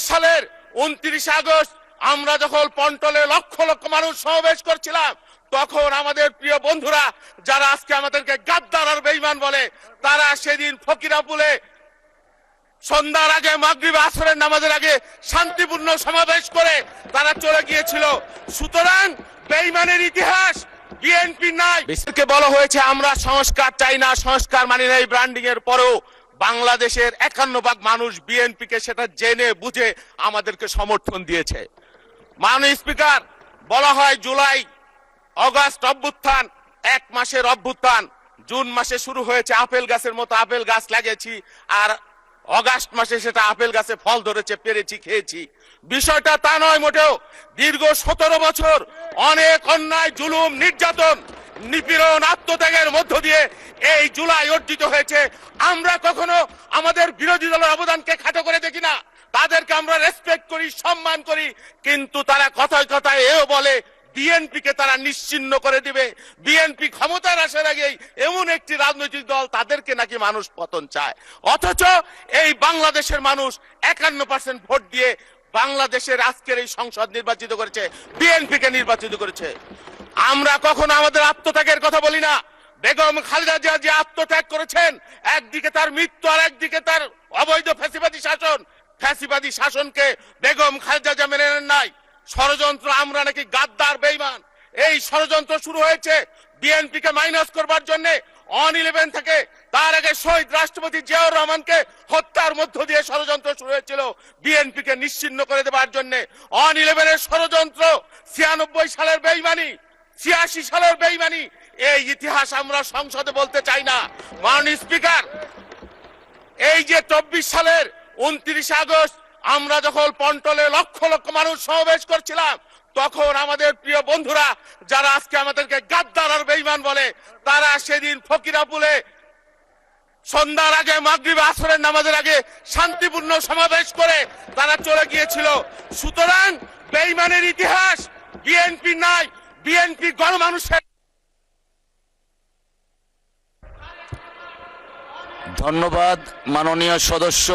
সালের 29 আগস্ট আমরা যখন পন্টলে লক্ষ লক্ষ মানুষ সমাবেশ করছিলাম, তখন আমাদের প্রিয় বন্ধুরা যারা আজকে আমাদেরকে গাদ্দার আর বেঈমান বলে, তারা সেদিন ফকিরাপুলে সন্ধ্যার আগে মাগরিব আসরের নামাজের আগে শান্তিপূর্ণ সমাবেশ করে তারা চলে গিয়েছিল। সুতরাং বেঈমানের ইতিহাস বিএনপি নাই। বিশেষকে বলা হয়েছে আমরা সংস্কার চাই না, সংস্কার মানি না। এই ব্র্যান্ডিং এর পরেও বাংলাদেশের 51% মানুষ বিএনপি কে সেটা জেনে বুঝে আমাদেরকে সমর্থন দিয়েছে। মাননীয় স্পিকার, বলা হয় জুলাই অগাস্ট অভ্যুত্থান 1 মাসের অভ্যুত্থান। জুন মাসে শুরু হয়েছে, আপেল গাছের মতো আপেল গাছ লাগিয়েছি, আর অগাস্ট মাসে সেটা আপেল গাছে ফল ধরেছে, পেরেছি, খেয়েছি। বিষয়টা তা নয় মোটেও। দীর্ঘ 17 বছর অনেক অন্যায়, জুলুম, নির্যাতন, নিপীড়ন, আত্মত্যাগের মধ্য দিয়ে এই জুলাই অর্জিত হয়েছে। আমরা কখনো আমাদের বিরোধী দলের অবদানকে খাটো করে দেখি না, তাদেরকে আমরা রেসপেক্ট করি, সম্মান করি। কিন্তু তারা কথায় কথায় এও বলে বিএনপি কে তারা নিশ্চিহ্ন করে দিবে। বিএনপি ক্ষমতার আসার আগেই এমন একটি রাজনৈতিক দল, তাদেরকে নাকি মানুষ পতন চায়। অথচ এই বাংলাদেশের মানুষ 51% ভোট দিয়ে বাংলাদেশের আজকের এই সংসদ নির্বাচিত করেছে, বিএনপি কে নির্বাচিত করেছে। আমরা কখনো আমাদের আত্মত্যাগের কথা বলি না। বেগম খালেদা জিয়া যে আত্মত্যাগ করেছেন, একদিকে তার মৃত্যু আর একদিকে তার অবৈধ ফ্যাসিবাদী শাসন। ফ্যাসিবাদী শাসনকে বেগম খালেদা জিয়া মেনে নেন নাই। ষড়যন্ত্র, আমরা নাকি গাদ্দার বেঈমান, এই ষড়যন্ত্র শুরু হয়েছে বিএনপি কে মাইনাস করবার জন্য। অন 11 থেকে তার আগে শহীদ রাষ্ট্রপতি জিয়াউর রহমানকে হত্যার মধ্য দিয়ে ষড়যন্ত্র শুরু হয়েছিল বিএনপি কে নিশ্চিহ্ন করে দেবার জন্য। অন 11 এর ষড়যন্ত্র, 96 সালের বেঈমানি, 86 সালের বেঈমানি, এই ইতিহাস আমরা সংসদে বলতে চাই না। মাননীয় স্পিকার, এই যে 24 সালের 29 আগস্ট আমরা যখন পন্টলে লক্ষ লক্ষ মানুষ সমাবেশ করছিলাম, তখন আমাদের প্রিয় বন্ধুরা যারা আজকে আমাদেরকে গাদ্দার আর বেঈমান বলে, তারা সেদিন ফকিরাপুলে সন্ধ্যার আগে মাগরিব আসরের নামাজের আগে শান্তিপূর্ণ সমাবেশ করে তারা চলে গিয়েছিল। সুতরাং বেঈমানের ইতিহাস বিএনপি নাই। বিএনপি গণমানুষের। ধন্যবাদ মাননীয় সদস্য।